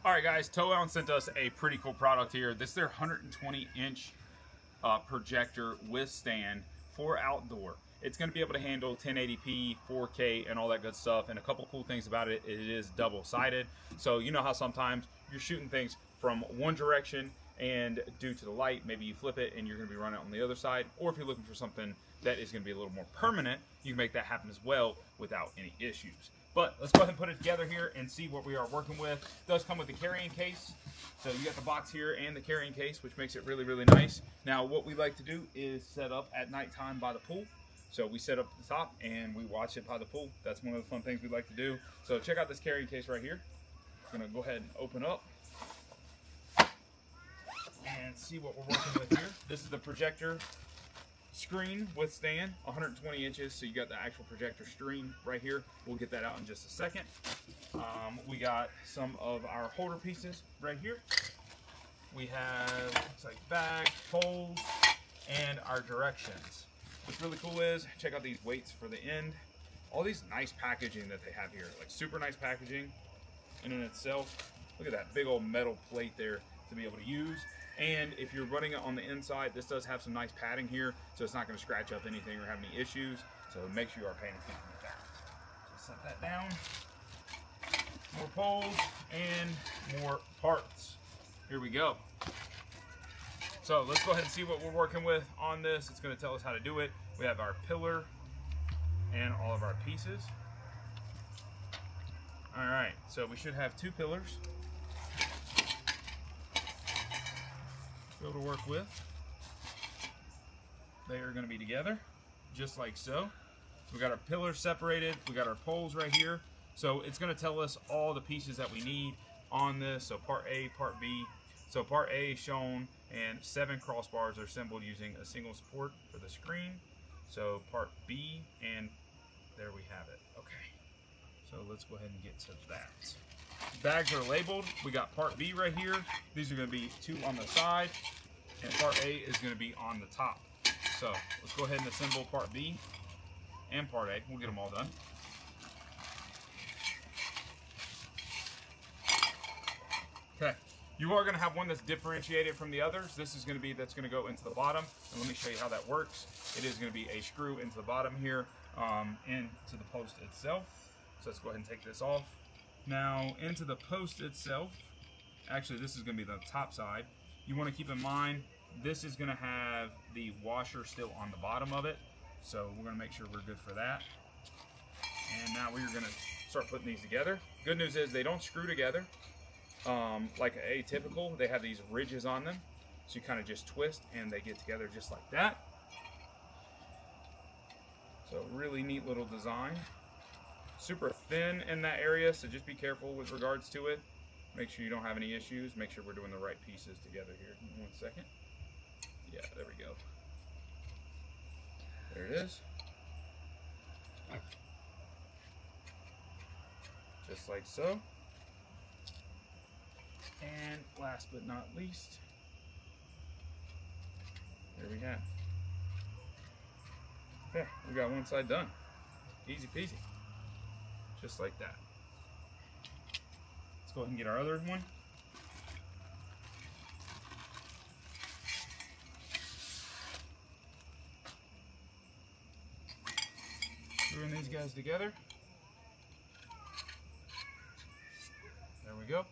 All right, guys, TOWOND sent us a pretty cool product here. This is their 120-inch projector with stand for outdoor. It's going to be able to handle 1080p, 4K, and all that good stuff. And a couple cool things about it, it is double-sided. So you know how sometimes you're shooting things from one direction, and due to the light, maybe you flip it and you're going to be running on the other side. Or if you're looking for something that is going to be a little more permanent, you can make that happen as well without any issues. But let's go ahead and put it together here and see what we are working with. It does come with the carrying case. So you got the box here and the carrying case, which makes it really, really nice. Now, what we like to do is set up at nighttime by the pool. So we set up at the top and we watch it by the pool. That's one of the fun things we like to do. So check out this carrying case right here. I'm gonna go ahead and open up and see what we're working with here. This is the projector screen with stand, 120 inches, so you got the actual projector screen right here. We'll get that out in just a second. We got some of our holder pieces right here. We have looks like bags, poles, and our directions. What's really cool is, check out these weights for the end. All these nice packaging that they have here, like super nice packaging in and itself. Look at that big old metal plate there to be able to use. And if you're running it on the inside, this does have some nice padding here, so it's not going to scratch up anything or have any issues. So make sure you are paying attention to that. So set that down. More poles and more parts. Here we go. So let's go ahead and see what we're working with on this. It's going to tell us how to do it. We have our pillar and all of our pieces. All right, so we should have two pillars to work with. They are going to be together just like so. We got our pillars separated, we got our poles right here, so it's going to tell us all the pieces that we need on this. So part A, part B. So part A is shown and 7 crossbars are assembled using a single support for the screen. So part B, and there we have it. Okay, so let's go ahead and get to that. Bags are labeled. We got part B right here. These are going to be 2 on the side, and part A is going to be on the top. So let's go ahead and assemble part B and part A. We'll get them all done. Okay, you are going to have one that's differentiated from the others. This is going to be that's going to go into the bottom, and let me show you how that works. It is going to be a screw into the bottom here, into the post itself. So let's go ahead and take this off. Now, into the post itself, actually this is going to be the top side. You want to keep in mind, this is going to have the washer still on the bottom of it. So we're going to make sure we're good for that. And now we're going to start putting these together. Good news is they don't screw together like atypical. They have these ridges on them. So you kind of just twist and they get together just like that. So really neat little design. Super thin in that area, so just be careful with regards to it. Make sure you don't have any issues. Make sure we're doing the right pieces together here. 1 second. Yeah, there we go. There it is. Just like so. And last but not least, there we have. Okay, we got one side done. Easy peasy. Just like that. Let's go ahead and get our other one. Screwing these guys together. There we go.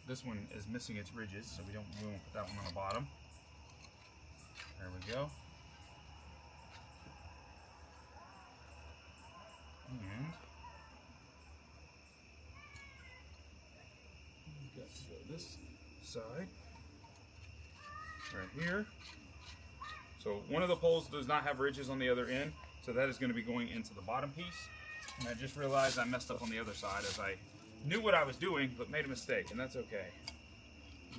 This one is missing its ridges, so we won't put that one on the bottom. There we go. And we've got to go this side right here. So one of the poles does not have ridges on the other end, so that is going to be going into the bottom piece. And I just realized I messed up on the other side as I knew what I was doing but made a mistake, and that's okay.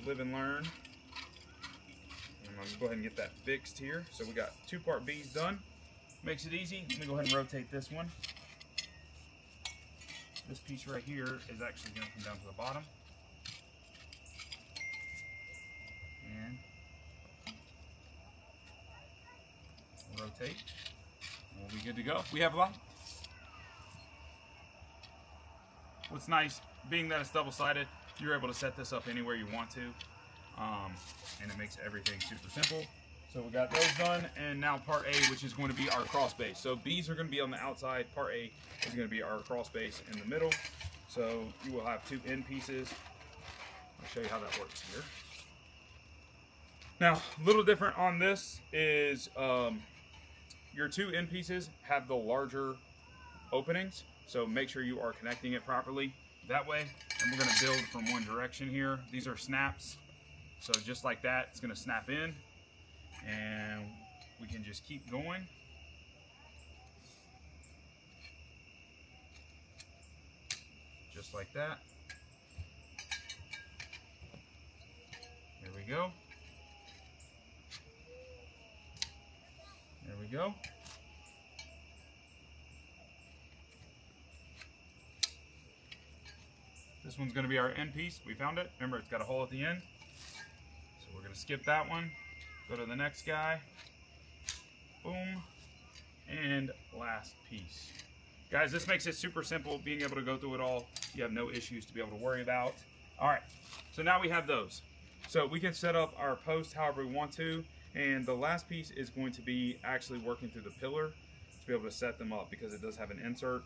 Live and learn. And I'm going to go ahead and get that fixed here. So we got 2 part B's done. Makes it easy. Let me go ahead and rotate this one. This piece right here is actually going to come down to the bottom. And rotate. And we'll be good to go. We have light. what's nice, being that it's double-sided, you're able to set this up anywhere you want to, and it makes everything super simple. So we got those done, and now part A, which is going to be our cross base. So B's are going to be on the outside, part A is going to be our cross base in the middle. So you will have 2 end pieces. I'll show you how that works here. Now, a little different on this is your 2 end pieces have the larger openings, so make sure you are connecting it properly that way. And we're going to build from one direction here. These are snaps, so just like that, it's going to snap in, and we can just keep going. Just like that. There we go. There we go. This one's going to be our end piece. We found it. Remember, it's got a hole at the end. So we're going to skip that one. Go to the next guy. Boom. And last piece. Guys, this makes it super simple, being able to go through it all. You have no issues to be able to worry about. All right, so now we have those. So we can set up our post however we want to. And the last piece is going to be actually working through the pillar to be able to set them up, because it does have an insert.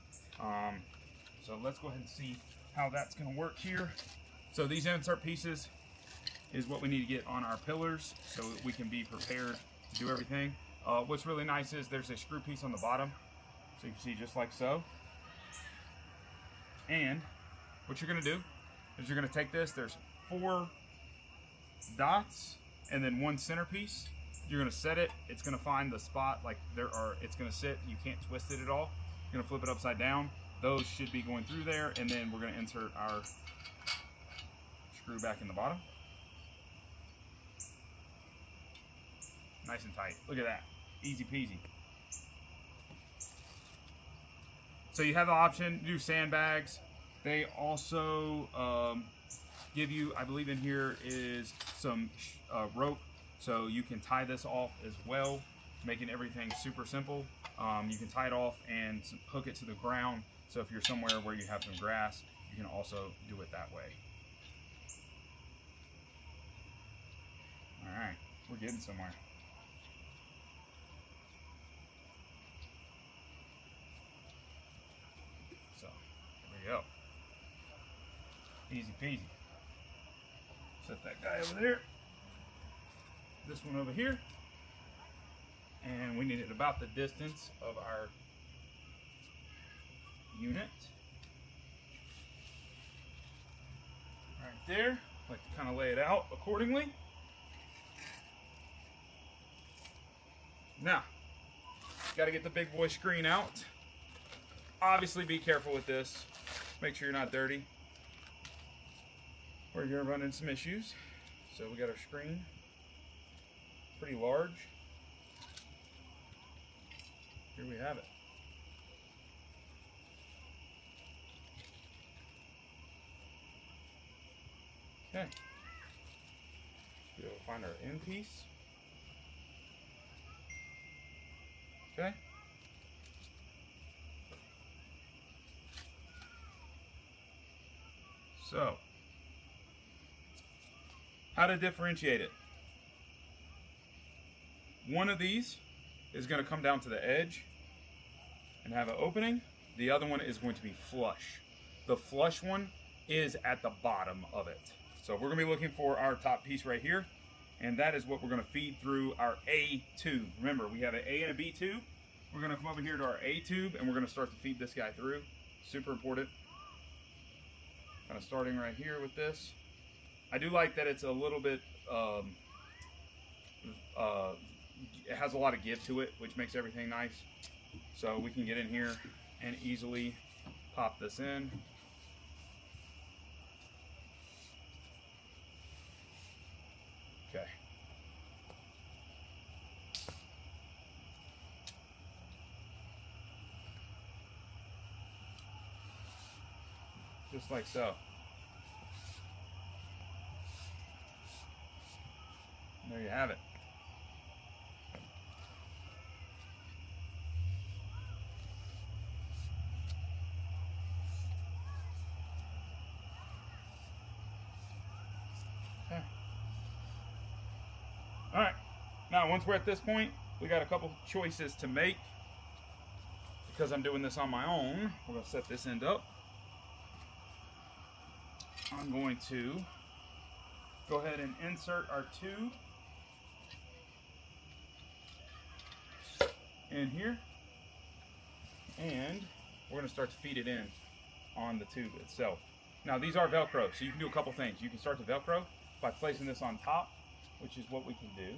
So let's go ahead and see how that's going to work here. So these insert pieces is what we need to get on our pillars so that we can be prepared to do everything. What's really nice is there's a screw piece on the bottom, so you can see just like so. And what you're going to do is you're going to take this, there's 4 dots and then 1 centerpiece. You're going to set it, it's going to find the spot like it's going to sit, you can't twist it at all. You're going to flip it upside down. Those should be going through there, and then we're going to insert our screw back in the bottom. Nice and tight. Look at that. Easy peasy. So you have the option to do sandbags. They also give you, I believe in here is some rope, so you can tie this off as well, making everything super simple. You can tie it off and hook it to the ground. So if you're somewhere where you have some grass, you can also do it that way. All right, we're getting somewhere. So there we go. Easy peasy. Set that guy over there. This one over here. And we need it about the distance of our unit. Right there. Like to kind of lay it out accordingly. Now, got to get the big boy screen out. Obviously be careful with this. Make sure you're not dirty, or you're going to run into some issues. So we got our screen. Pretty large. Here we have it. Okay. Be able to find our end piece. Okay. So, how to differentiate it? One of these is going to come down to the edge and have an opening. The other one is going to be flush. The flush one is at the bottom of it. So we're going to be looking for our top piece right here, and that is what we're going to feed through our A tube. Remember, we have an A and a B tube. We're going to come over here to our A tube, and we're going to start to feed this guy through. Super important. Kind of starting right here with this. I do like that it's a little bit, it has a lot of give to it, which makes everything nice. So we can get in here and easily pop this in. Okay. Just like so. There you have it. Now, once we're at this point, we got a couple choices to make. Because I'm doing this on my own, we're going to set this end up. I'm going to go ahead and insert our tube in here. And we're going to start to feed it in on the tube itself. Now, these are Velcro, so you can do a couple things. You can start the Velcro by placing this on top, which is what we can do.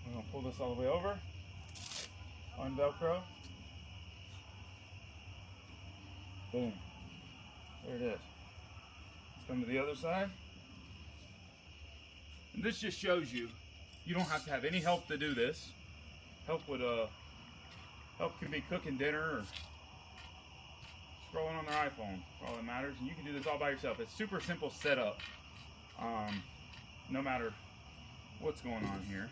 I'm going to pull this all the way over, un-Velcro, boom, there it is. Let's come to the other side. And this just shows you, you don't have to have any help to do this. Help can be cooking dinner or scrolling on their iPhone, all that matters. And you can do this all by yourself. It's super simple setup, no matter what's going on here.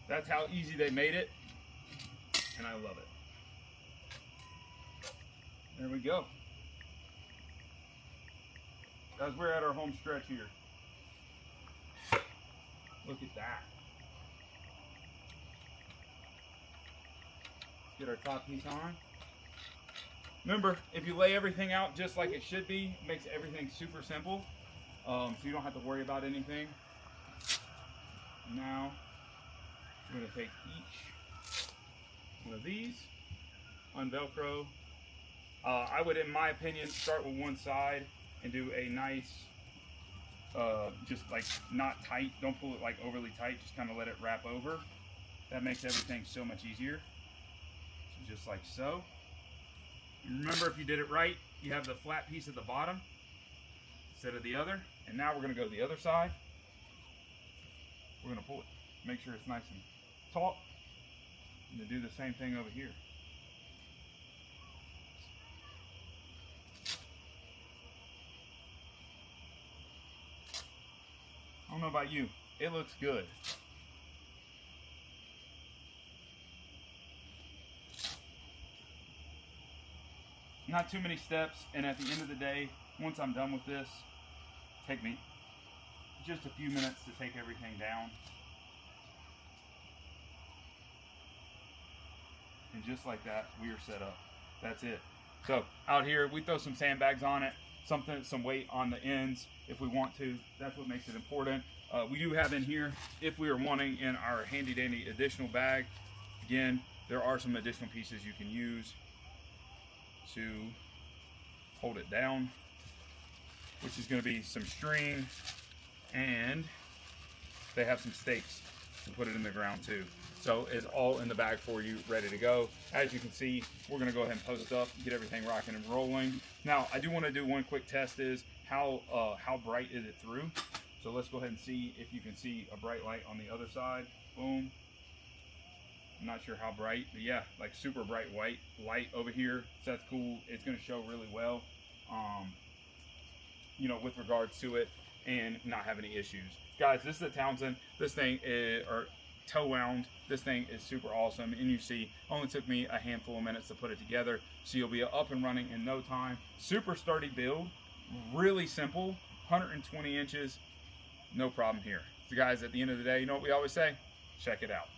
That's how easy they made it, and I love it. There we go. Guys, we're at our home stretch here. Look at that. Let's get our top piece on. Remember, if you lay everything out just like it should be, it makes everything super simple, so you don't have to worry about anything. Now, I'm going to take each one of these, un-Velcro. I would, in my opinion, start with one side and do a nice, just like not tight. Don't pull it like overly tight. Just kind of let it wrap over. That makes everything so much easier. So just like so. And remember, if you did it right, you have the flat piece at the bottom instead of the other. And now we're going to go to the other side. We're going to pull it. Make sure it's nice and taut, and to do the same thing over here. I don't know about you, it looks good. Not too many steps, and at the end of the day, once I'm done with this, take me just a few minutes to take everything down. And just like that, we are set up. That's it. So out here, we throw some sandbags on it, some weight on the ends if we want to. That's what makes it important. We do have in here, if we are wanting in our handy dandy additional bag, again, there are some additional pieces you can use to hold it down, which is going to be some string, and they have some stakes to put it in the ground too. So it's all in the bag for you, ready to go. As you can see, we're gonna go ahead and post up, get everything rocking and rolling. Now, I do wanna do one quick test is how bright is it through? So let's go ahead and see if you can see a bright light on the other side. Boom. I'm not sure how bright, but yeah, like super bright white light over here. So that's cool. It's gonna show really well, you know, with regards to it and not have any issues. Guys, this is a TOWOND. This thing is, or TOWOND. This thing is super awesome, and you see, only took me a handful of minutes to put it together, so you'll be up and running in no time. Super sturdy build, really simple, 120 inches, no problem here. So guys, at the end of the day, you know what we always say? Check it out.